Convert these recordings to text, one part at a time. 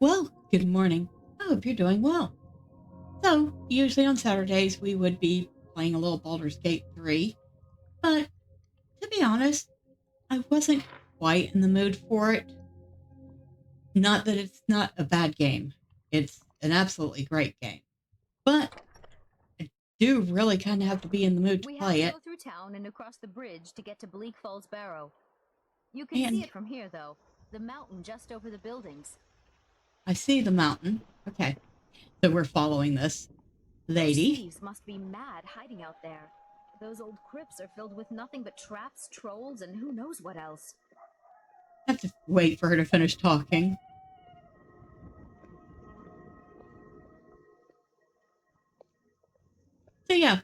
Well, good morning. I hope you're doing well. So, usually on Saturdays we would be playing a little Baldur's Gate 3, but to be honest, I wasn't quite in the mood for it. Not that it's not a bad game. It's an absolutely great game. But I do really kind of have to be in the mood to We have play to it. go through town and across the bridge to get to Bleak Falls Barrow. You can see And it from here, though. The mountain just over the buildings. I see the mountain. Okay. So we're following this lady. Those thieves must be mad hiding out there. Those old crypts are filled with nothing but traps, trolls, and who knows what else. I have to wait for her to finish talking. So yeah,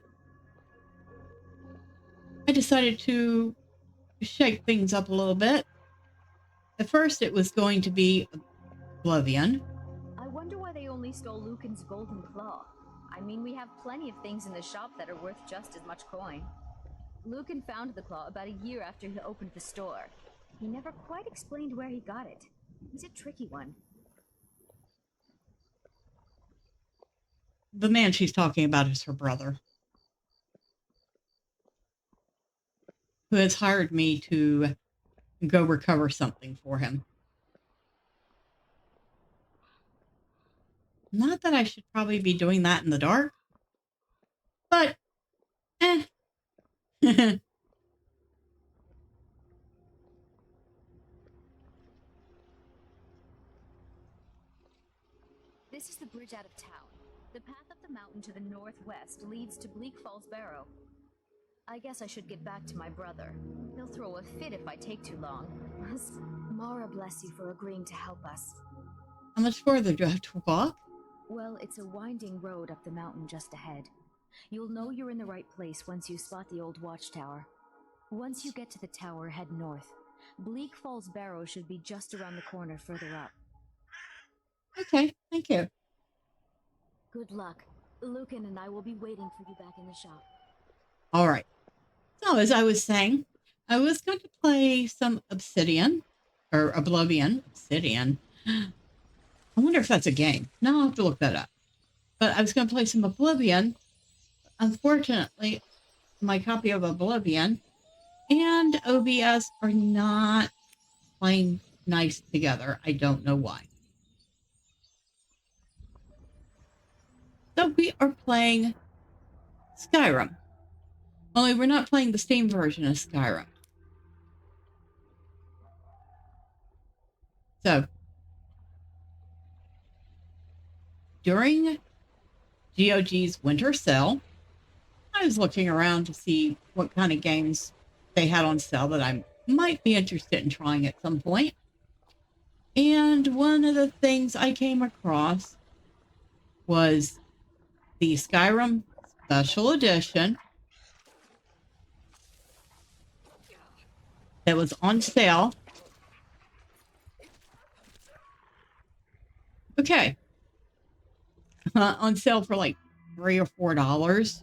I decided to shake things up a little bit. At first, it was going to be Oblivion. I wonder why they only stole Lucan's golden claw. I mean, we have plenty of things in the shop that are worth just as much coin. Lucan found the claw about a year after he opened the store. He never quite explained where he got it. He's a tricky one. The man she's talking about is her brother, who has hired me to go recover something for him. Not that I should probably be doing that in the dark, but eh. This is the bridge out of town. The path up the mountain to the northwest leads to Bleak Falls Barrow. I guess I should get back to my brother. He'll throw a fit if I take too long. Mara bless you for agreeing to help us. How much further do I have to walk? Well, it's a winding road up the mountain just ahead. You'll know you're in the right place once you spot the old watchtower. Once you get to the tower, head north. Bleak Falls Barrow should be just around the corner further up. Okay, thank you. Good luck. Lucan and I will be waiting for you back in the shop. All right. So, as I was saying, I was going to play some Obsidian, or Oblivion. Obsidian. I wonder if that's a game. No, I'll have to look that up. But I was going to play some Oblivion. Unfortunately, my copy of Oblivion and OBS are not playing nice together. I don't know why. So we are playing Skyrim. Only we're not playing the Steam version of Skyrim. So, during GOG's winter sale, I was looking around to see what kind of games they had on sale that I might be interested in trying at some point. And one of the things I came across was the Skyrim Special Edition that was on sale. Okay. On sale for like $3 or $4.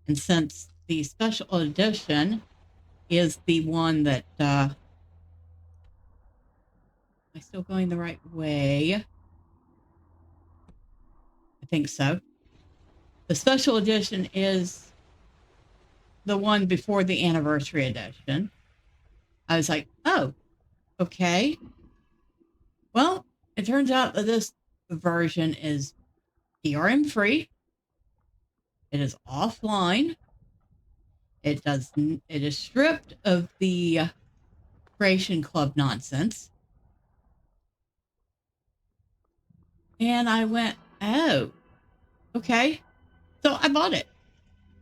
And since the special edition is the one that, am I still going the right way? I think so. The special edition is the one before the anniversary edition. I was like, oh, okay. Well, it turns out that this version is DRM free. It is offline. It is stripped of the Creation Club nonsense. And I went, oh, okay. So I bought it.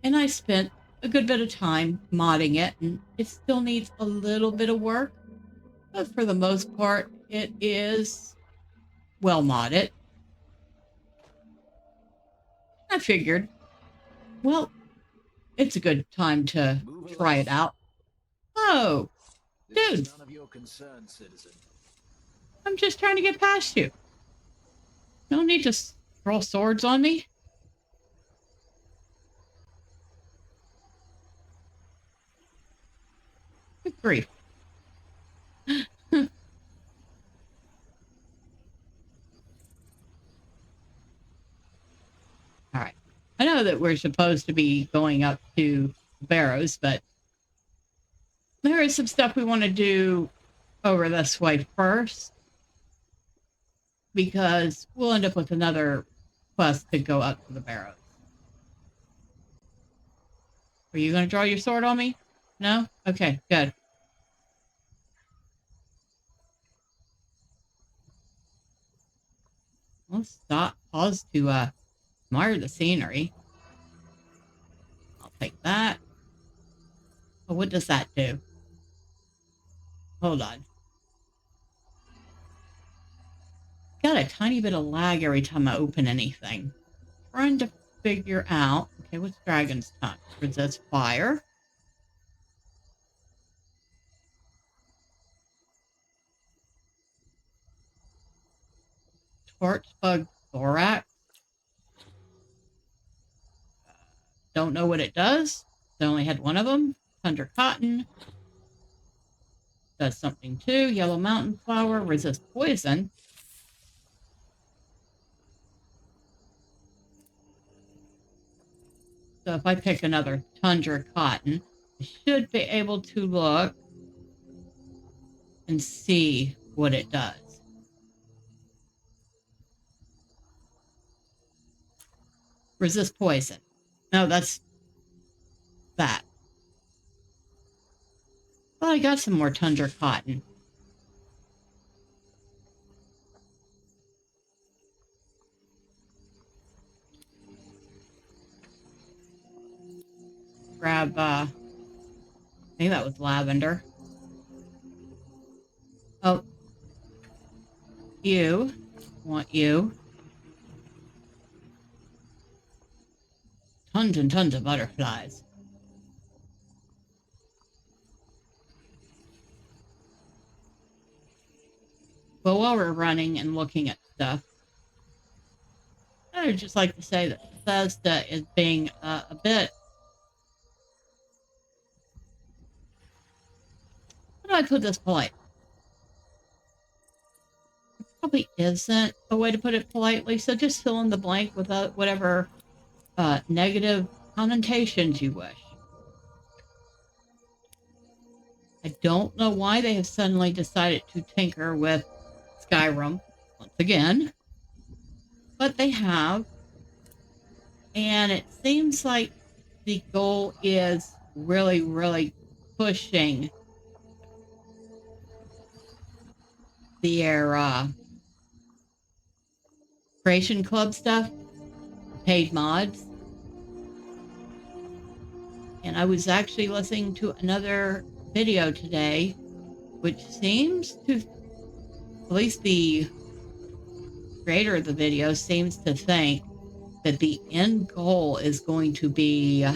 And I spent a good bit of time modding it, and it still needs a little bit of work. But for the most part, it is well modded. I figured, well, it's a good time to try it out. Oh, dude. None of your concern, citizen. I'm just trying to get past you. No need to throw swords on me. Good grief. know that we're supposed to be going up to Barrows, but there is some stuff we want to do over this way first, because we'll end up with another quest to go up to the Barrows. Are you going to draw your sword on me? No? Okay, good. Let's pause to admire the scenery. I'll take that. Oh, what does that do? Hold on. Got a tiny bit of lag every time I open anything. Trying to figure out. Okay, what's Dragon's Tongue? Resist fire. Torchbug thorax. Don't know what it does. I only had one of them. Tundra cotton. Does something too. Yellow mountain flower. Resist poison. So if I pick another tundra cotton, I should be able to look and see what it does. Resist poison. No, that's that. Well, I got some more tundra cotton. Grab, I think that was lavender. Oh. You. Want you. Tons and tons of butterflies. But while we're running and looking at stuff, I would just like to say that Bethesda is being a bit... How do I put this polite? It probably isn't a way to put it politely, so just fill in the blank with whatever negative connotations you wish. I don't know why they have suddenly decided to tinker with Skyrim once again, but they have, and it seems like the goal is really, really pushing their Creation Club stuff, paid mods. And I was actually listening to another video today, which seems to, at least the creator of the video seems to think that the end goal is going to be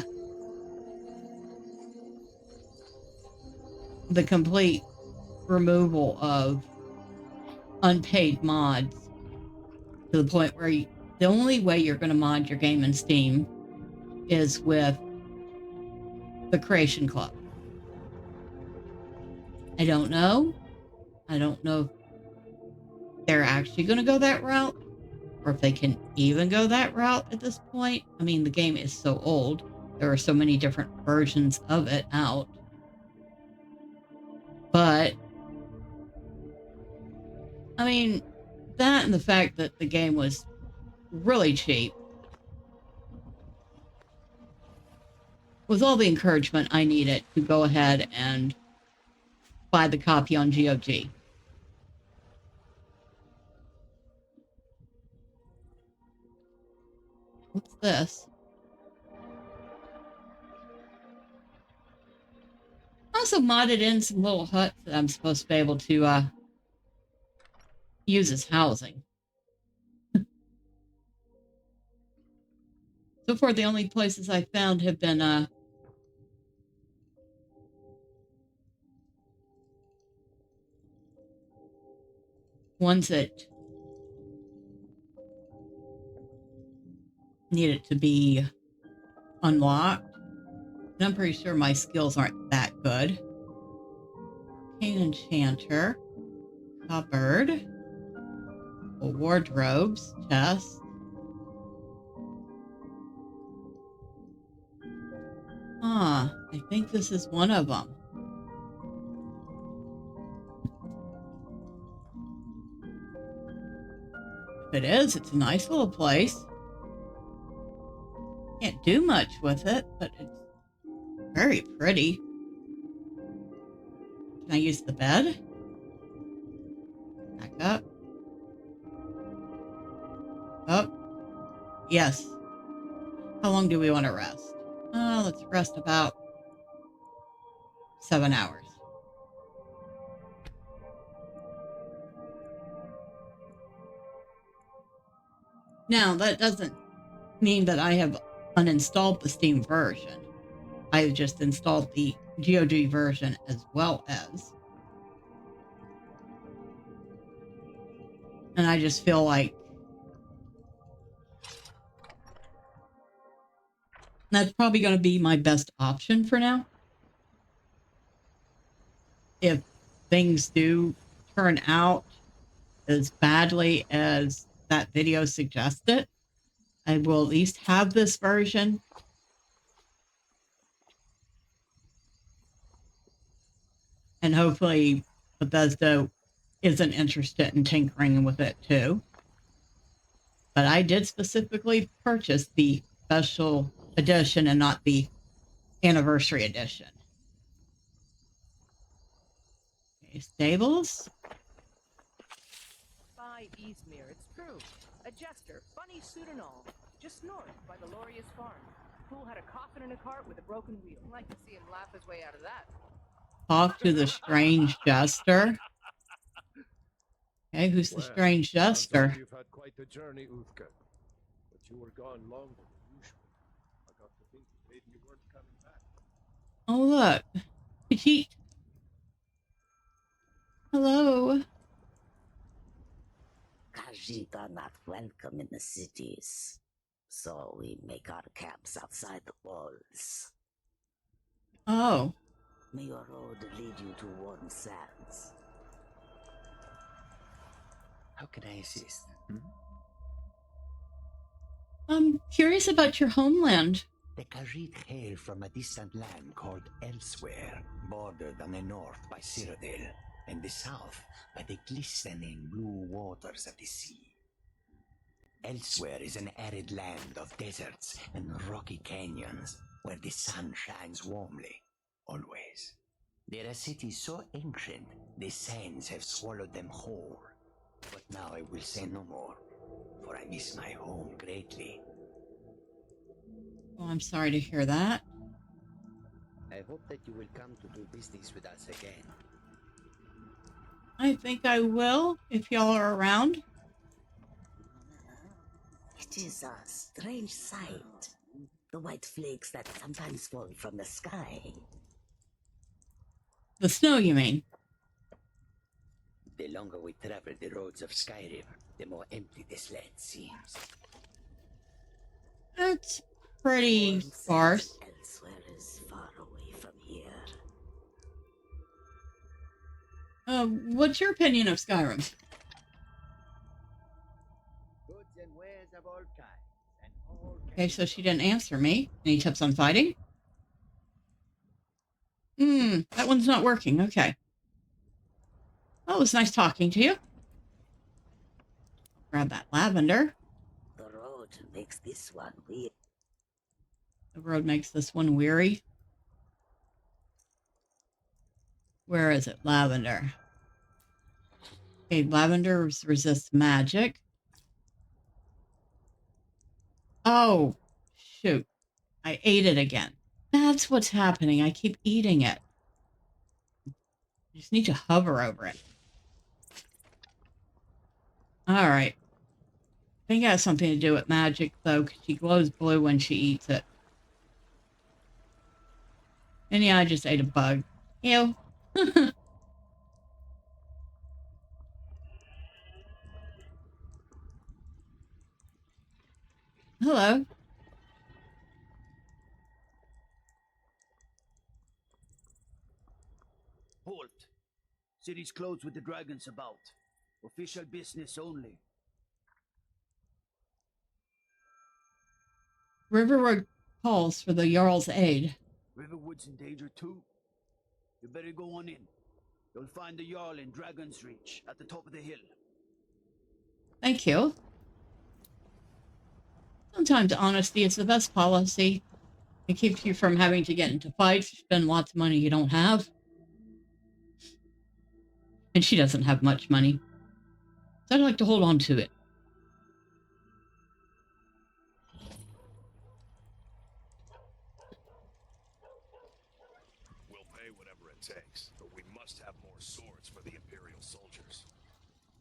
the complete removal of unpaid mods, to the point where the only way you're going to mod your game in Steam is with the Creation Club. I don't know. I don't know if they're actually going to go that route, or if they can even go that route at this point. I mean, the game is so old. There are so many different versions of it out. But, I mean, that and the fact that the game was really cheap was all the encouragement I needed to go ahead and buy the copy on GOG. What's this? I also modded in some little huts that I'm supposed to be able to use as housing. So far, the only places I found have been ones that needed to be unlocked. And I'm pretty sure my skills aren't that good. Arcane Enchanter. Cupboard. Wardrobes. Chest. Huh. I think this is one of them. If it is, it's a nice little place. Can't do much with it, but it's very pretty. Can I use the bed? Back up. Up. Yes. How long do we want to rest? Let's rest about 7 hours. Now, that doesn't mean that I have uninstalled the Steam version. I have just installed the GOG version as well as. And I just feel like that's probably going to be my best option for now. If things do turn out as badly as that video suggested, I will at least have this version. And hopefully Bethesda isn't interested in tinkering with it too. But I did specifically purchase the special edition and not the anniversary edition. Okay, stables. By Eastmere, it's true. A jester, funny suit and all, just north by the Lorius farm. Fool had a coffin in a cart with a broken wheel. I'd like to see him laugh his way out of that. Talk to the strange jester. Okay, who's the strange jester? You've had quite the journey, Uthka. But you were gone longer than usual. I got to think maybe you weren't coming back. Oh, look. Petite. Hello. Khajiit are not welcome in the cities, so we make our camps outside the walls. Oh. May your road lead you to warm sands. How can I assist? I'm curious about your homeland. The Khajiit hail from a distant land called Elsewhere, bordered on the north by Cyrodiil, and the south by the glistening blue waters of the sea. Elsewhere is an arid land of deserts and rocky canyons, where the sun shines warmly, always. There are cities so ancient, the sands have swallowed them whole. But now I will say no more, for I miss my home greatly. Oh, I'm sorry to hear that. I hope that you will come to do business with us again. I think I will, if y'all are around. It is a strange sight. The white flakes that sometimes fall from the sky. The snow, you mean? The longer we travel the roads of Skyrim, the more empty this land seems. That's pretty sparse. Elsewhere is far away from here. What's your opinion of Skyrim? Goods and wares of all kinds, and all Okay, so she didn't answer me. Any tips on fighting? That one's not working. Okay. Oh, it was nice talking to you. Grab that lavender. The road makes this one weird. The road makes this one weary. Where is it? Lavender. Okay, lavender resists magic. Oh, shoot. I ate it again. That's what's happening. I keep eating it. I just need to hover over it. All right. I think it has something to do with magic, though, because she glows blue when she eats it. And yeah, I just ate a bug. Ew. Hello. Halt! City's closed with the dragons about. Official business only. Riverwood calls for the Jarl's aid. Riverwood's in danger too. You better go on in. You'll find the Jarl in Dragon's Reach at the top of the hill. Thank you. Sometimes honesty is the best policy. It keeps you from having to get into fights, spend lots of money you don't have. And she doesn't have much money. So I'd like to hold on to it. We'll pay whatever it takes, but we must have more swords for the Imperial soldiers.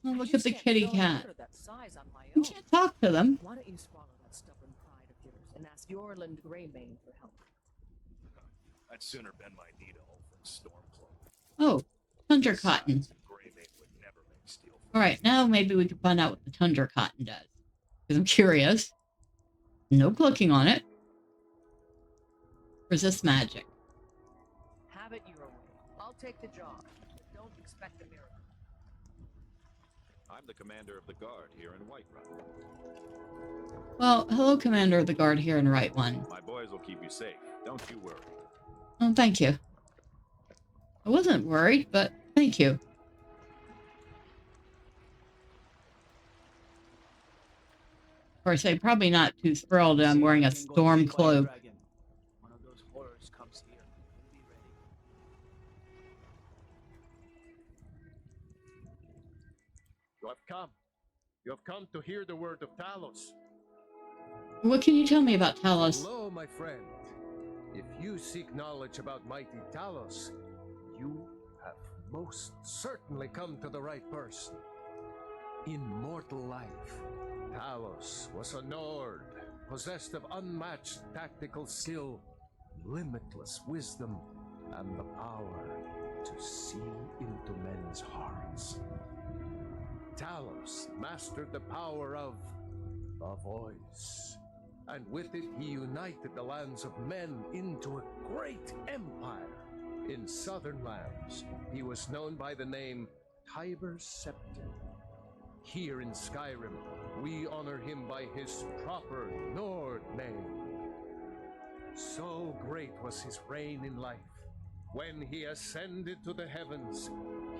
Oh, I look just at the can't kitty fill an cat. order that size on my You own. can't talk to them. Why don't you swallow that stubborn pride of yours and ask Yorland Greymane for help? I'd sooner bend my knee to Ulfric's Stormcloak. Oh, tundra cotton. Greymane would never make steel. All right, now maybe we can find out what the tundra cotton does. Because I'm curious. No clicking on it. Resist magic. Have it your way. I'll take the job, but don't expect a miracle. I'm the commander of the guard here in Whiterun. Well, hello, Commander of the Guard here in Right One. My boys will keep you safe. Don't you worry. Oh, thank you. I wasn't worried, but thank you. Of course, I'm probably not too thrilled that I'm wearing a storm cloak. One of those horrors comes here. Be ready. You have come. You have come to hear the word of Talos. What can you tell me about Talos? Hello, my friend. If you seek knowledge about mighty Talos, you have most certainly come to the right person. In mortal life, Talos was a Nord, possessed of unmatched tactical skill, limitless wisdom, and the power to see into men's hearts. Talos mastered the power of the voice, and with it he united the lands of men into a great empire. In southern lands, he was known by the name Tiber Septim. Here in Skyrim, we honor him by his proper Nord name. So great was his reign in life. When he ascended to the heavens,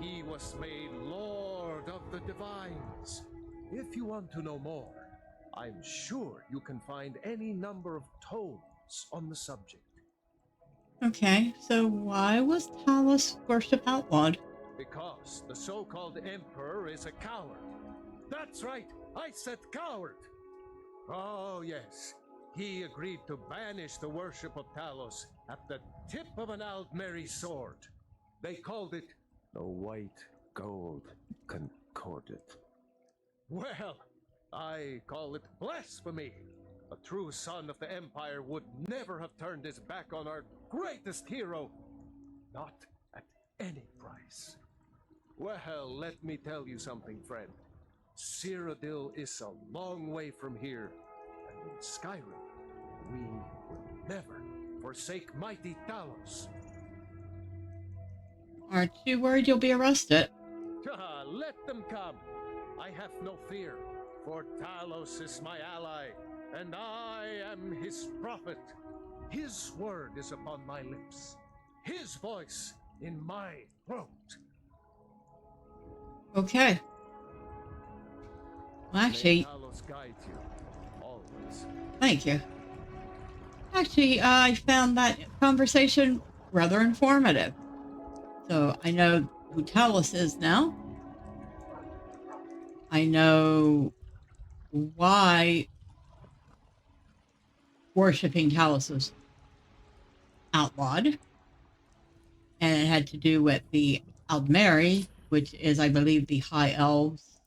he was made Lord of the Divines. If you want to know more, I'm sure you can find any number of tomes on the subject. Okay, so why was Talos worship outlawed? Because the so-called Emperor is a coward. That's right, I said coward. Oh yes, he agreed to banish the worship of Talos at the tip of an Aldmeri sword. They called it the White Gold Concordat. Well, I call it blasphemy. A true son of the Empire would never have turned his back on our greatest hero. Not at any price. Well, let me tell you something, friend. Cyrodiil is a long way from here, and in Skyrim, we will never forsake mighty Talos. Aren't you worried you'll be arrested? Let them come. I have no fear, for Talos is my ally, and I am his prophet. His word is upon my lips, his voice in my throat. Okay. Well, actually, May Talos guide you, always. thank you. Actually, I found that conversation rather informative. So I know who Talos is now. I know why worshipping Talos was outlawed. And it had to do with the Aldmeri, which is, I believe, the High Elves.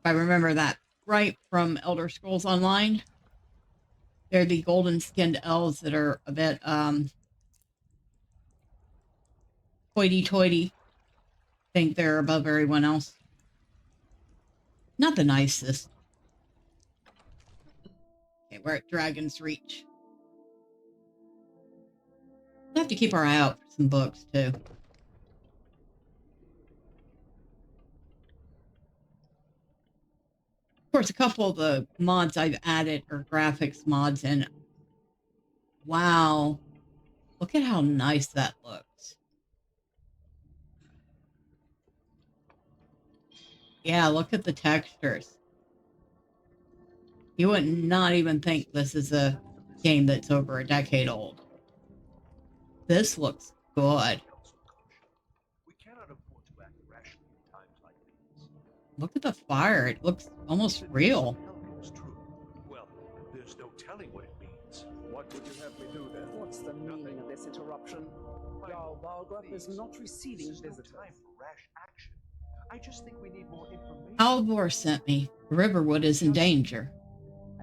If I remember that right from Elder Scrolls Online, they're the golden-skinned elves that are a bit hoity-toity. Think they're above everyone else. Not the nicest. Okay, we're at Dragon's Reach. We'll have to keep our eye out for some books, too. Of course, a couple of the mods I've added are graphics mods, and wow, look at how nice that looks. Yeah, look at the textures. You would not even think this is a game that's over a decade old. This looks good. We cannot afford to act rashly in times like these. Look at the fire. It looks almost real. Helping is true. Well, there's no telling what it means. What would you have me do then? What's the meaning of this interruption? Jarl Baldur is not receiving There's no visitors. time for rash action. I just think we need more information. Baldur sent me. Riverwood is in danger.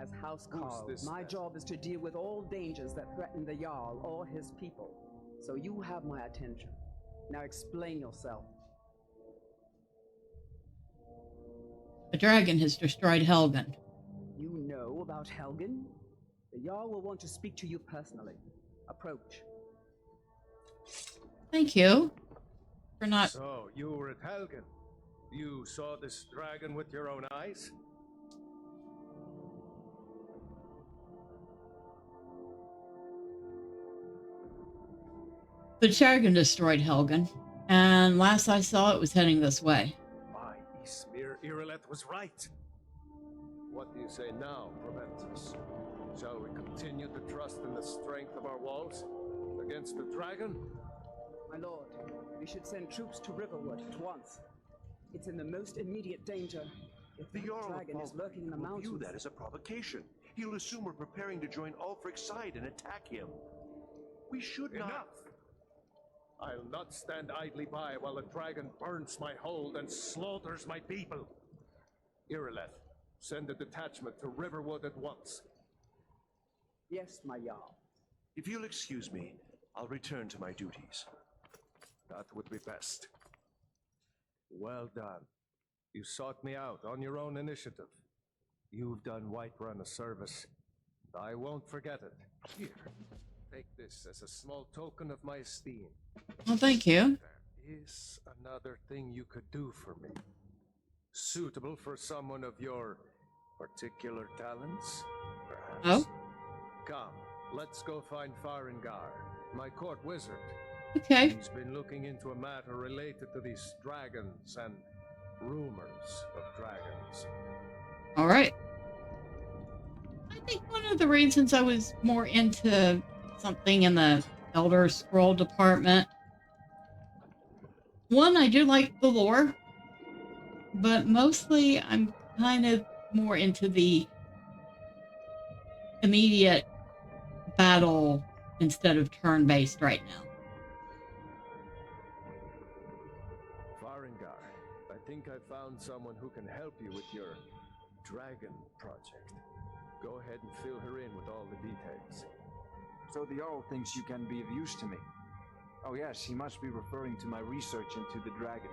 As House Who's Carl, this my then? job is to deal with all dangers that threaten the Jarl or his people. So you have my attention. Now explain yourself. A dragon has destroyed Helgen. You know about Helgen? The Jarl will want to speak to you personally. Approach. Thank you for not. So, you were at Helgen. You saw this dragon with your own eyes? The dragon destroyed Helgen, and last I saw it was heading this way. My Ismir Irileth was right. What do you say now, Proventus? Shall we continue to trust in the strength of our walls against the dragon? My lord, we should send troops to Riverwood at once. It's in the most immediate danger. If The the Jarl of dragon is Baldur lurking in the will mountains, view that as a provocation. He'll assume we're preparing to join Ulfric's side and attack him. We should not. Enough! I'll not stand idly by while the dragon burns my hold and slaughters my people. Irileth, send a detachment to Riverwood at once. yes, my Jarl. If you'll excuse me, I'll return to my duties. That would be best. Well done. You sought me out on your own initiative. You've done Whiterun a service. I won't forget it. Here, take this as a small token of my esteem. Well, thank you. There is another thing you could do for me. Suitable for someone of your particular talents, perhaps. Oh? Come, let's go find Farengar, my court wizard. Okay. He's been looking into a matter related to these dragons and rumors of dragons. All right. I think one of the reasons I was more into something in the Elder Scroll department, one, I do like the lore, but mostly I'm kind of more into the immediate battle instead of turn-based right now. Farengar, I think I found someone who can help you with your dragon project. Go ahead and fill her in with all the details. So the Jarl thinks you can be of use to me. Oh yes, he must be referring to my research into the dragons.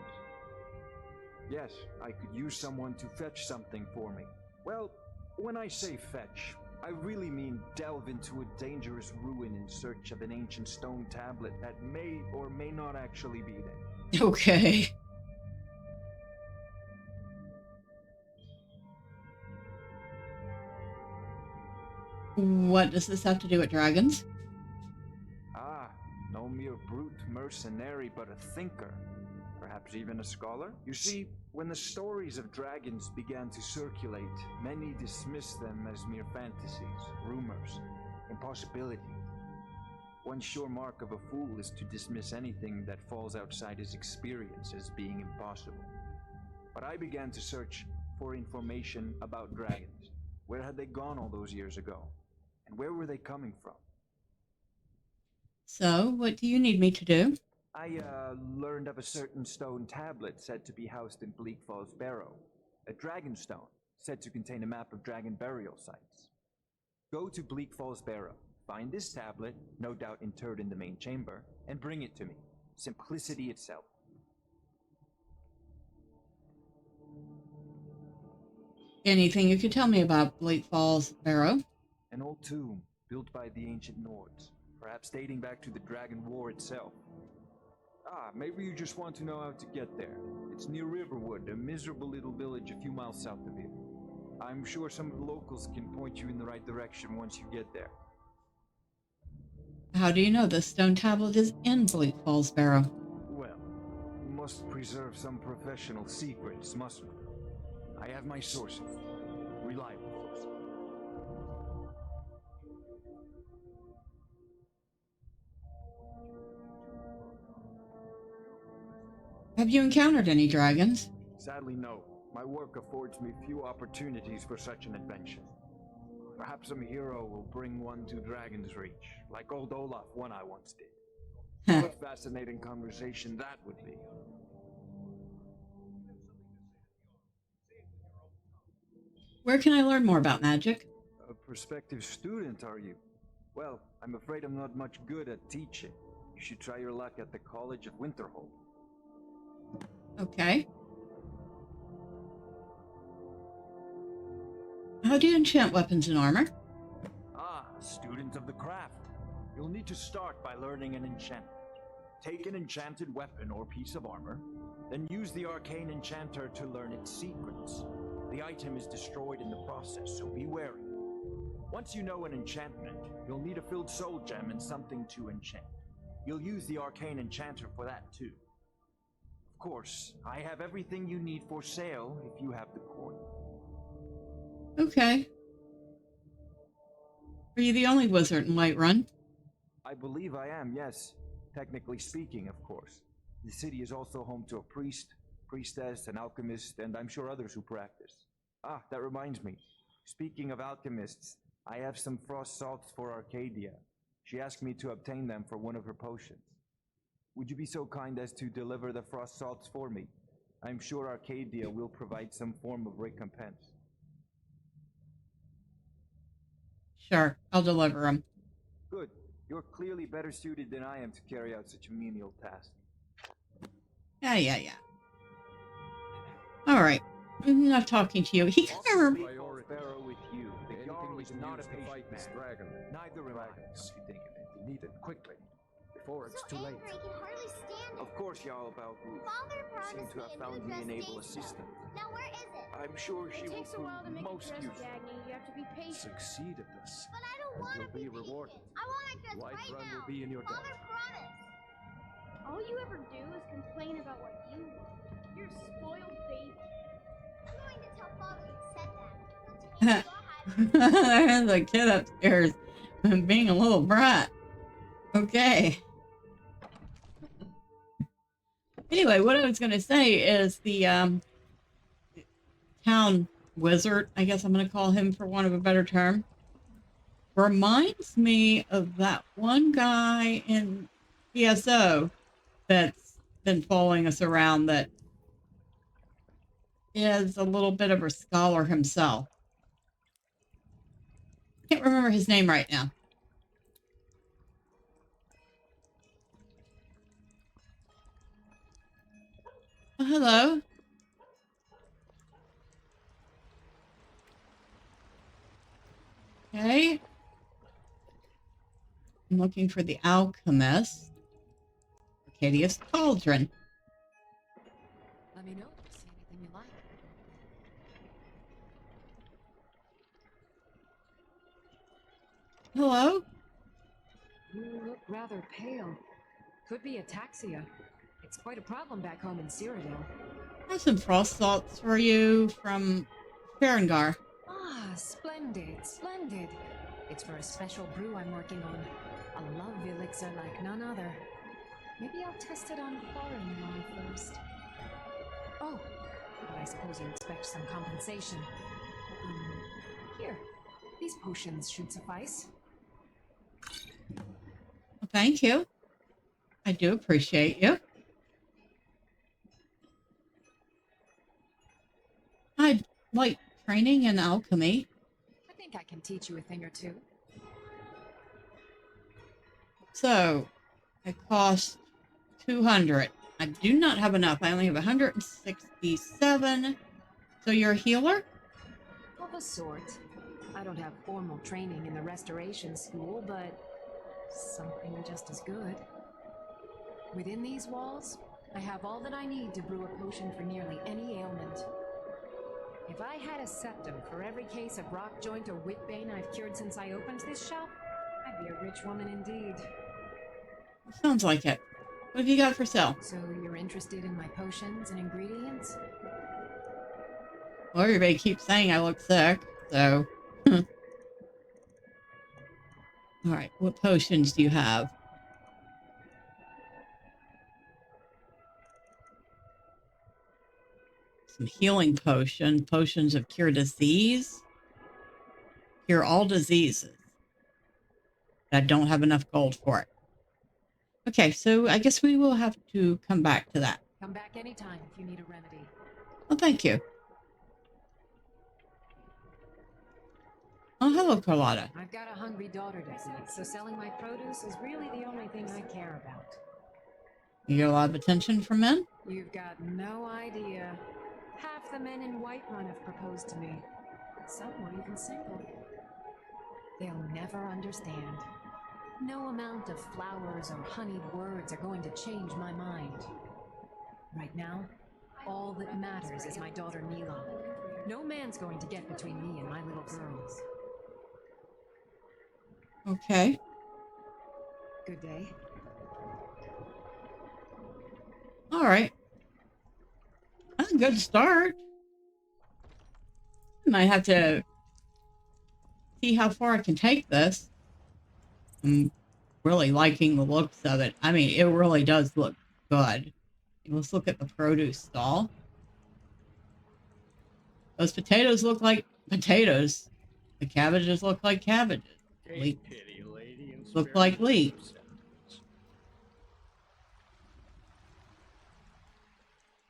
Yes, I could use someone to fetch something for me. Well, when I say fetch, I really mean delve into a dangerous ruin in search of an ancient stone tablet that may or may not actually be there. Okay. What does this have to do with dragons? Ah, no mere brute mercenary, but a thinker. Perhaps even a scholar? You see, when the stories of dragons began to circulate, many dismissed them as mere fantasies, rumors, impossibilities. One sure mark of a fool is to dismiss anything that falls outside his experience as being impossible. But I began to search for information about dragons. Where had they gone all those years ago? And where were they coming from? So, what do you need me to do? I learned of a certain stone tablet said to be housed in Bleak Falls Barrow. A dragon stone, said to contain a map of dragon burial sites. Go to Bleak Falls Barrow, find this tablet, no doubt interred in the main chamber, and bring it to me. Simplicity itself. Anything you could tell me about Bleak Falls Barrow? An old tomb, built by the ancient Nords, perhaps dating back to the Dragon War itself. Ah, maybe you just want to know how to get there. It's near Riverwood, a miserable little village a few miles south of here. I'm sure some of the locals can point you in the right direction once you get there. How do you know the stone tablet is in Bleak Falls Barrow? Well, we must preserve some professional secrets, mustn't we? I have my sources. Reliable sources. Have you encountered any dragons? Sadly, no. My work affords me few opportunities for such an adventure. Perhaps some hero will bring one to Dragon's Reach, like old Olaf one I once did. What a fascinating conversation that would be. Where can I learn more about magic? A prospective student, are you? Well, I'm afraid I'm not much good at teaching. You should try your luck at the College of Winterhold. Okay. How do you enchant weapons and armor? Ah, student of the craft. You'll need to start by learning an enchantment. Take an enchanted weapon or piece of armor, then use the arcane enchanter to learn its secrets. The item is destroyed in the process, so be wary. Once you know an enchantment, you'll need a filled soul gem and something to enchant. You'll use the arcane enchanter for that too. Of course, I have everything you need for sale if you have the coin. Okay. Are you the only wizard in Whiterun? I believe I am, yes. Technically speaking, of course. The city is also home to a priest, priestess, an alchemist, and I'm sure others who practice. Ah, that reminds me. Speaking of alchemists, I have some frost salts for Arcadia. She asked me to obtain them for one of her potions. Would you be so kind as to deliver the frost salts for me? I'm sure Arcadia will provide some form of recompense. Sure, I'll deliver them. Good. You're clearly better suited than I am to carry out such a menial task. Yeah. All right. Enough talking to you. He kind of Pharaoh with you. The Jarl is not a patient man. Dragon. Neither am I. Dragons, you think of it. You need it quickly, before it's too late. I can hardly stand it. Of course, Jarl Baldur. Father You promised seem to have found me an able assistant. Now where is it? I'm sure she It will takes a while to prove make most a dress, useful. Dagny. You have to be patient. Succeed at this. But I don't want to You'll be patient. rewarded. I want a dress right Whiterun now. will be in your debt. Father promised. All you ever do is complain about what you want. You're a spoiled baby. I'm going to tell Father you said that. He'll take you There's a kid upstairs being a little brat. Okay. Anyway, what I was going to say is the town wizard, I guess I'm going to call him for want of a better term, reminds me of that one guy in PSO that's been following us around that is a little bit of a scholar himself. Can't remember his name right now. Oh, hello. Okay. I'm looking for the alchemist. Arcadius Cauldron. Let me know if you see anything you like. Hello? You look rather pale. Could be ataxia. It's quite a problem back home in Cyrodiil. I have some frost salts for you from Farengar. Ah, splendid, splendid. It's for a special brew I'm working on. A love elixir like none other. Maybe I'll test it on Farengar first. Oh, but I suppose you expect some compensation. Here, these potions should suffice. Well, thank you. I do appreciate you. I'd like training in alchemy. I think I can teach you a thing or two. So, it costs 200. I do not have enough. I only have 167. So you're a healer? Of a sort. I don't have formal training in the restoration school, but something just as good. Within these walls, I have all that I need to brew a potion for nearly any ailment. If I had a septum for every case of rock joint or whitbane I've cured since I opened this shop, I'd be a rich woman indeed. Sounds like it. What have you got for sale? So you're interested in my potions and ingredients? Well, everybody keeps saying I look sick, so... Alright, what potions do you have? Some healing potions of cure disease. Cure all diseases. I don't have enough gold for it. Okay, so I guess we will have to come back to that. Come back anytime if you need a remedy. Well, thank you. Oh, hello, Carlotta. I've got a hungry daughter to feed, so selling my produce is really the only thing I care about. You get a lot of attention from men? You've got no idea. Half the men in Whiterun have proposed to me. Some were even single. They'll never understand. No amount of flowers or honeyed words are going to change my mind. Right now, all that matters is my daughter Mila. No man's going to get between me and my little girls. Okay. Good day. All right. That's a good start. I might have to see how far I can take this. I'm really liking the looks of it. I mean, it really does look good. Let's look at the produce stall. Those potatoes look like potatoes. The cabbages look like cabbages. Look like leeks.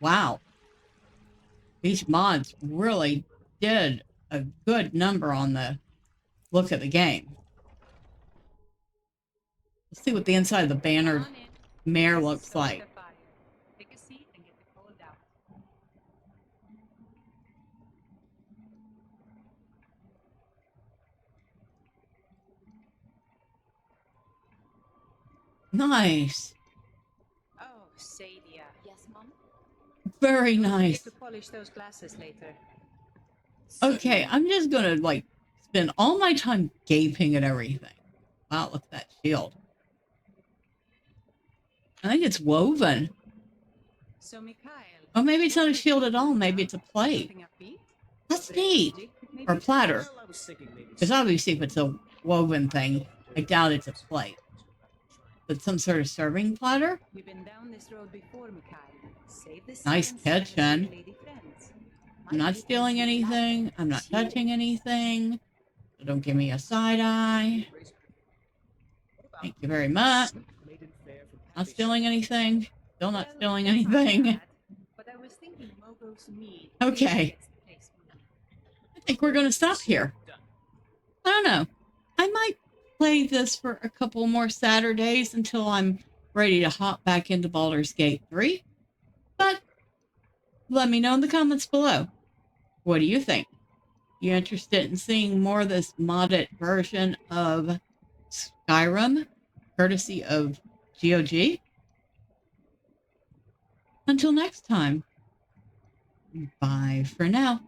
Wow. These mods really did a good number on the look of the game. Let's see what the inside of the banner mare looks like. Take a seat and get the cold out. Nice. Oh, Sadia. Yes, Mom? Very Don't nice. forget to polish those glasses later. Okay, I'm just gonna like spend all my time gaping at everything. Wow, look at that shield. I think it's woven. So, Mikhail. Oh, maybe it's not a shield at all. Maybe it's a plate. That's neat. Or platter. Because obviously if it's a woven thing, I doubt it's a plate. But some sort of serving platter? We've been down this road before, Mikhail. Save the Nice sense kitchen. and your lady friends. I'm not stealing anything. I'm not touching anything. So don't give me a side eye. Thank you very much. Not stealing anything. Still not stealing anything. But I was thinking Mogo's mead. Okay. I think we're going to stop here. I don't know. I might play this for a couple more Saturdays until I'm ready to hop back into Baldur's Gate 3. But let me know in the comments below. What do you think? You interested in seeing more of this modded version of Skyrim, courtesy of GOG? Until next time, bye for now.